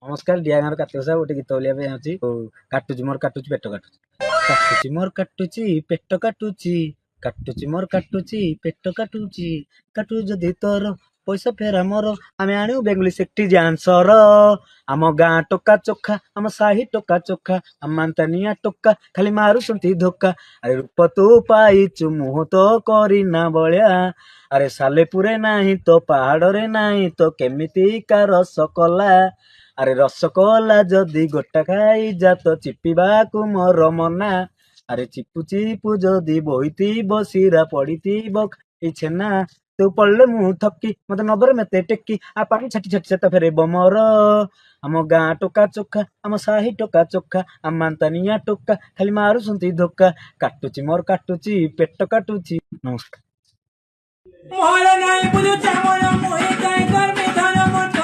ନମସ୍କାର ଡିଆଗାଁର କାର୍ତ୍ତିକ ସାହୁ ଗୋଟେ ଗୀତ ବୋଲିବା ପାଇଁ ଅଛି। କାଟୁଛି ମୋର କାଟୁଛି ପେଟ କାଟୁଛି, କାଟୁଛି ମୋର କାଟୁଛି ପେଟ କାଟୁଛି, କାଟୁଛି ମୋର କାଟୁଛି ପେଟ କାଟୁଛି, କାଟୁ ଯଦି ତୋର ପଇସା ଫେରା ମୋର, ଆମେ ଆଣିବୁ ବେଙ୍ଗୁଲି ସେଠି ଜାନ୍ସର। ଆମ ଗାଁ ଟୋକା ଚୋଖା, ଆମ ସାହି ଟୋକା ଚୋଖା, ଆମ ମାନ୍ତାନିଆ ଟୋକା ଖାଲି ମାରୁଛନ୍ତି ଧୋକା। ଆରେ ରୂପ ତୁ ପାଇଛୁ ମୁହଁ ତ କରିନା ବଳିଆ, ଆରେ ସାଲେପୁରେ ନାହିଁ ତ ପାହାଡରେ ନାହିଁ ତ କେମିତିକା ରସକଲା। ଆରେ ରସକଲା ଯଦି ଗୋଟା ଖାଇଯା ତ ଚିପିବାକୁ ମୋର ମନା। ଆରେ ଚିପୁ ଚିପୁ ଯଦି ବୋହିଥିବ ଶିରା ପଡିଥିବ ଖାଇ ଛେନା, ତୁ ପଡିଲେ ମୁଁ ଥକି ମତେ ନବରେ ମତେ ଟେକି, ଆ ପାଣି ଛାଟି ଛାଟି ସେତ ଫେରେଇବ ମୋର। ଆମ ଗାଁ ଟୋକା ଚୋଖା, ଆମ ସାହି ଟୋକା ଚୋଖା, ଆମ ମାନ୍ତାନିଆ ଟୋକା ଖାଲି ମାରୁଛନ୍ତି ଧୋକା। କାଟୁଛି ମୋର କାଟୁଛି ପେଟ କାଟୁଛି। ନମସ୍କାର। मोहल्ला नहीं बुझे चावल मोहे जाए कर में धन मत